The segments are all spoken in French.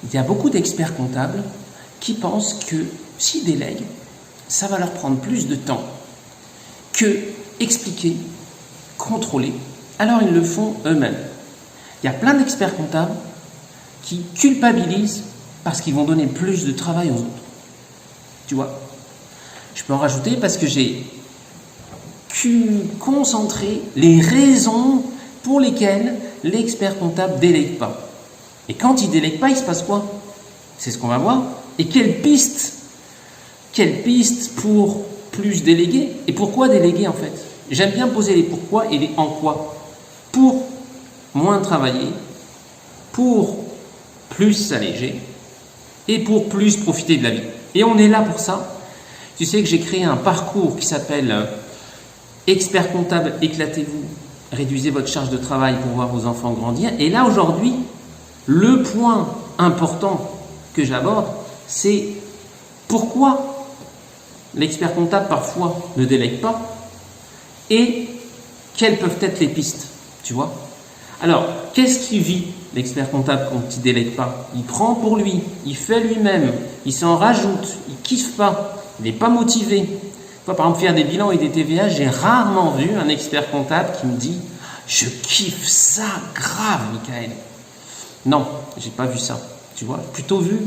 il y a beaucoup d'experts comptables qui pensent que s'ils délèguent, ça va leur prendre plus de temps que expliquer, contrôler, alors ils le font eux-mêmes. Il y a plein d'experts comptables qui culpabilisent parce qu'ils vont donner plus de travail aux autres. Tu vois ? Je peux en rajouter parce que j'ai concentré les raisons pour lesquelles l'expert comptable ne délègue pas. Et quand il ne délègue pas, il se passe quoi ? C'est ce qu'on va voir. Et quelle piste pour plus déléguer ? Et pourquoi déléguer en fait ? J'aime bien poser les pourquoi et les en quoi. Pour moins travailler, pour plus s'alléger et pour plus profiter de la vie. Et on est là pour ça. Tu sais que j'ai créé un parcours qui s'appelle Expert comptable, éclatez-vous, réduisez votre charge de travail pour voir vos enfants grandir. Et là aujourd'hui, le point important que j'aborde, c'est pourquoi l'expert comptable parfois ne délègue pas et quelles peuvent être les pistes, tu vois. Alors, qu'est-ce qui vit l'expert comptable quand il ne délègue pas ? Il prend pour lui, il fait lui-même, il s'en rajoute, il ne kiffe pas, il n'est pas motivé. Par exemple, faire des bilans et des TVA, j'ai rarement vu un expert comptable qui me dit « Je kiffe ça grave, Michael ». Non, j'ai pas vu ça, tu vois. J'ai plutôt vu,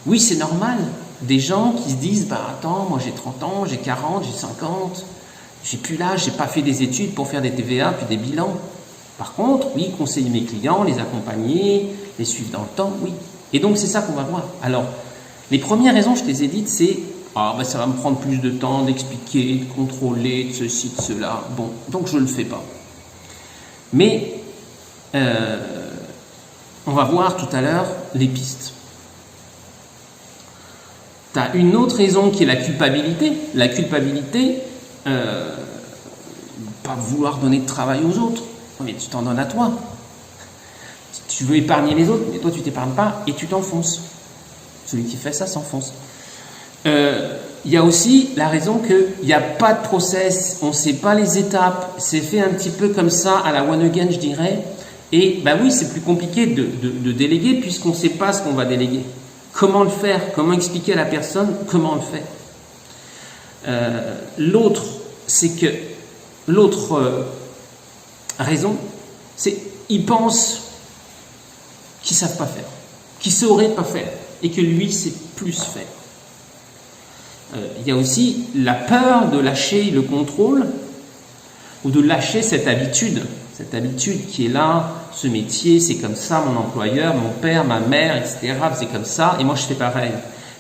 oui, c'est normal, des gens qui se disent « Bah attends, moi j'ai 30 ans, j'ai 40, j'ai 50, j'ai plus l'âge, j'ai pas fait des études pour faire des TVA puis des bilans ». Par contre, oui, conseiller mes clients, les accompagner, les suivre dans le temps, oui. Et donc, c'est ça qu'on va voir. Alors, les premières raisons, je te les ai dites, c'est « Ah, ben ça va me prendre plus de temps d'expliquer, de contrôler, de ceci, de cela. » Bon, donc je ne le fais pas. Mais, on va voir tout à l'heure les pistes. Tu as une autre raison qui est la culpabilité. La culpabilité, pas vouloir donner de travail aux autres. Mais tu t'en donnes à toi. Tu veux épargner les autres, mais toi tu t'épargnes pas et tu t'enfonces. Celui qui fait ça s'enfonce. Il y a aussi la raison qu'il n'y a pas de process, on ne sait pas les étapes, c'est fait un petit peu comme ça à la one again, je dirais. Et ben oui, c'est plus compliqué de déléguer puisqu'on ne sait pas ce qu'on va déléguer. Comment le faire ? Comment expliquer à la personne comment on le fait ? L'autre raison, c'est qu'ils pensent qu'ils ne savent pas faire, qu'ils ne sauraient pas faire et que lui sait plus faire. Il y a aussi la peur de lâcher le contrôle ou de lâcher cette habitude qui est là, ce métier, c'est comme ça, mon employeur, mon père, ma mère, etc. C'est comme ça, et moi je fais pareil.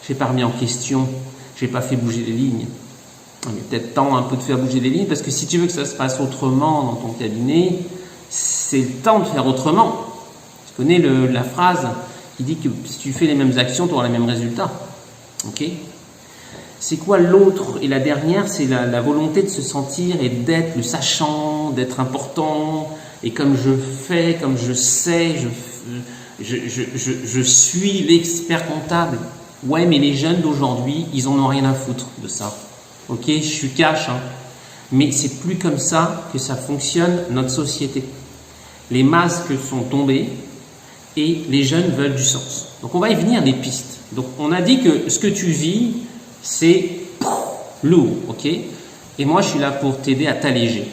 Je n'ai pas remis en question, je n'ai pas fait bouger les lignes. Il est peut-être temps un peu de faire bouger les lignes, parce que si tu veux que ça se passe autrement dans ton cabinet, c'est le temps de faire autrement. Tu connais la phrase qui dit que si tu fais les mêmes actions, tu auras les mêmes résultats. Ok ? C'est quoi l'autre ? Et la dernière, c'est la volonté de se sentir et d'être le sachant, d'être important. Et comme je fais, comme je sais, je suis l'expert comptable. Ouais, mais les jeunes d'aujourd'hui, ils en ont rien à foutre de ça. Ok, je suis cash, hein. Mais c'est plus comme ça que ça fonctionne notre société. Les masques sont tombés et les jeunes veulent du sens. Donc on va y venir des pistes. Donc on a dit que ce que tu vis, c'est lourd, ok ? Et moi je suis là pour t'aider à t'alléger.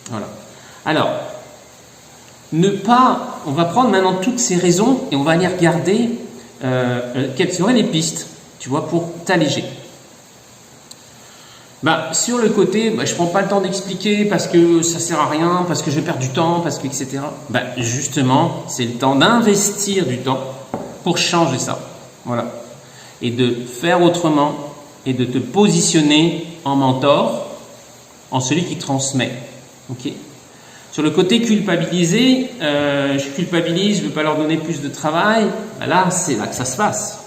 Voilà. Alors, on va prendre maintenant toutes ces raisons et on va aller regarder quelles seraient les pistes, tu vois, pour t'alléger. Sur le côté, je prends pas le temps d'expliquer parce que ça sert à rien, parce que je perds du temps, parce que etc. Justement, c'est le temps d'investir du temps pour changer ça. Voilà. Et de faire autrement et de te positionner en mentor, en celui qui transmet. Ok ? Sur le côté culpabilisé, je culpabilise, je ne veux pas leur donner plus de travail. Là, c'est là que ça se passe.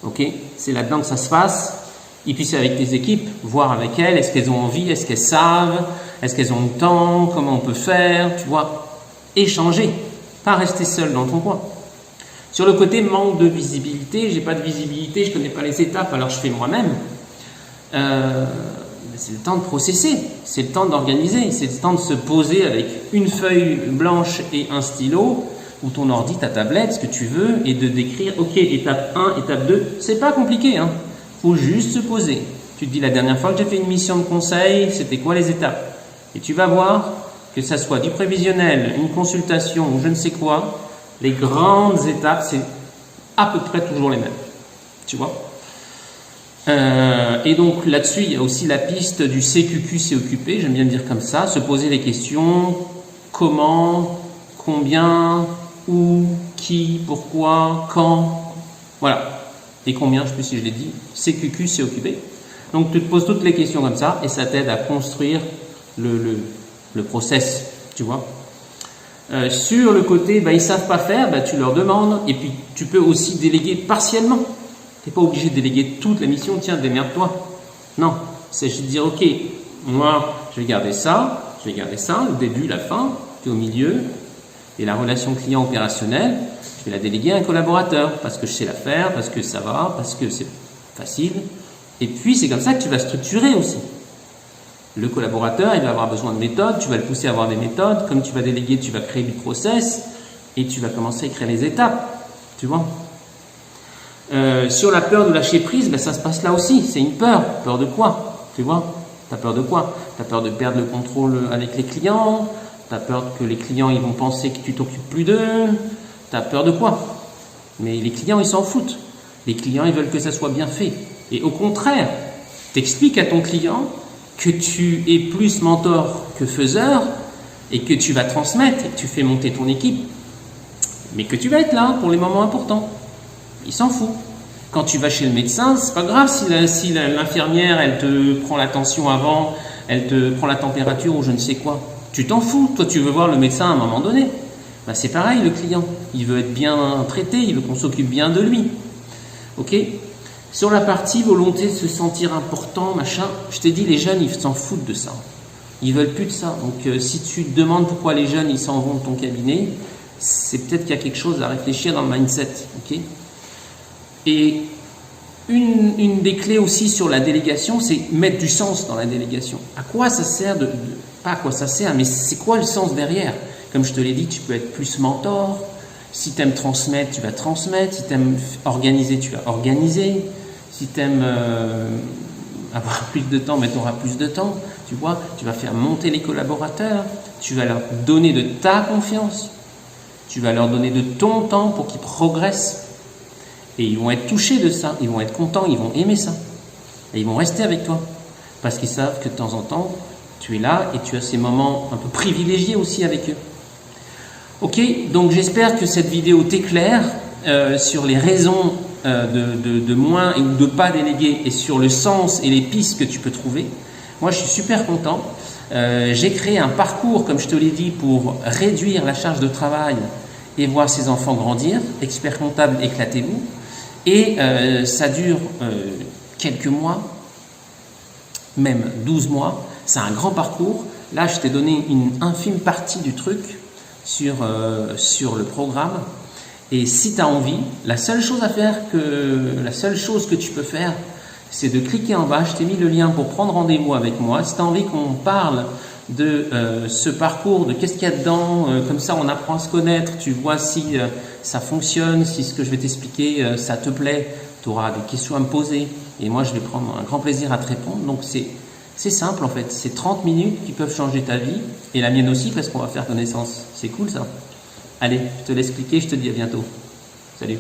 Ok ? C'est là-dedans que ça se passe. Et puis c'est avec tes équipes, voir avec elles, est-ce qu'elles ont envie, est-ce qu'elles savent, est-ce qu'elles ont le temps, comment on peut faire, tu vois, échanger, pas rester seul dans ton coin. Sur le côté manque de visibilité, j'ai pas de visibilité, je connais pas les étapes, alors je fais moi-même. C'est le temps de processer, c'est le temps d'organiser, c'est le temps de se poser avec une feuille blanche et un stylo, ou ton ordi, ta tablette, ce que tu veux, et de décrire, ok, étape 1, étape 2, c'est pas compliqué, hein. Faut juste se poser. Tu te dis, la dernière fois que j'ai fait une mission de conseil, c'était quoi les étapes? Et tu vas voir que ça soit du prévisionnel, une consultation ou je ne sais quoi, les grandes étapes, c'est à peu près toujours les mêmes. Tu vois? Et donc là-dessus, il y a aussi la piste du CQQ, c'est occupé, j'aime bien le dire comme ça, se poser les questions, comment, combien, où, qui, pourquoi, quand, voilà. Et combien, je ne sais plus si je l'ai dit, CQQ, c'est occupé. Donc tu te poses toutes les questions comme ça et ça t'aide à construire le process, tu vois. Sur le côté, ils ne savent pas faire, tu leur demandes et puis tu peux aussi déléguer partiellement. Tu n'es pas obligé de déléguer toute la mission, tiens, démerde-toi. Non, c'est juste de dire, ok, moi, je vais garder ça, le début, la fin, tu es au milieu, et la relation client opérationnelle, je vais la déléguer à un collaborateur, parce que je sais la faire, parce que ça va, parce que c'est facile. Et puis, c'est comme ça que tu vas structurer aussi. Le collaborateur, il va avoir besoin de méthodes, tu vas le pousser à avoir des méthodes, comme tu vas déléguer, tu vas créer du process, et tu vas commencer à créer les étapes, tu vois. Sur la peur de lâcher prise, ça se passe là aussi, c'est une peur. Peur de quoi? Tu vois? T'as peur de quoi? T'as peur de perdre le contrôle avec les clients, t'as peur que les clients ils vont penser que tu t'occupes plus d'eux, t'as peur de quoi? Mais les clients ils s'en foutent. Les clients ils veulent que ça soit bien fait. Et au contraire, t'expliques à ton client que tu es plus mentor que faiseur et que tu vas transmettre et que tu fais monter ton équipe, mais que tu vas être là pour les moments importants. Il s'en fout. Quand tu vas chez le médecin, c'est pas grave si l'infirmière, elle te prend la tension avant, elle te prend la température ou je ne sais quoi. Tu t'en fous. Toi, tu veux voir le médecin à un moment donné. C'est pareil, le client. Il veut être bien traité, il veut qu'on s'occupe bien de lui. Ok? Sur la partie volonté de se sentir important, machin, je t'ai dit, les jeunes, ils s'en foutent de ça. Ils veulent plus de ça. Donc, si tu te demandes pourquoi les jeunes, ils s'en vont de ton cabinet, c'est peut-être qu'il y a quelque chose à réfléchir dans le mindset. Ok? Et une des clés aussi sur la délégation, c'est mettre du sens dans la délégation. À quoi ça sert pas à quoi ça sert, mais c'est quoi le sens derrière? Comme je te l'ai dit, tu peux être plus mentor. Si tu aimes transmettre, tu vas transmettre. Si tu aimes organiser, tu vas organiser. Si tu aimes avoir plus de temps, tu auras plus de temps. Tu vois, tu vas faire monter les collaborateurs. Tu vas leur donner de ta confiance. Tu vas leur donner de ton temps pour qu'ils progressent. Et ils vont être touchés de ça, ils vont être contents, ils vont aimer ça. Et ils vont rester avec toi. Parce qu'ils savent que de temps en temps, tu es là et tu as ces moments un peu privilégiés aussi avec eux. Ok, donc j'espère que cette vidéo t'éclaire sur les raisons de moins ou de pas déléguer et sur le sens et les pistes que tu peux trouver. Moi, je suis super content. J'ai créé un parcours, comme je te l'ai dit, pour réduire la charge de travail et voir ses enfants grandir. Expert comptable, éclatez-vous. Et ça dure quelques mois, même 12 mois. C'est un grand parcours. Là, je t'ai donné une infime partie du truc sur le programme. Et si tu as envie, la seule chose que tu peux faire, c'est de cliquer en bas. Je t'ai mis le lien pour prendre rendez-vous avec moi. Si tu as envie qu'on parle de ce parcours, de qu'est-ce qu'il y a dedans, comme ça on apprend à se connaître, tu vois si ça fonctionne, si ce que je vais t'expliquer ça te plaît, tu auras des questions à me poser et moi je vais prendre un grand plaisir à te répondre. Donc c'est simple en fait, c'est 30 minutes qui peuvent changer ta vie et la mienne aussi parce qu'on va faire connaissance. C'est cool ça. Allez, je te laisse cliquer, je te dis à bientôt. Salut.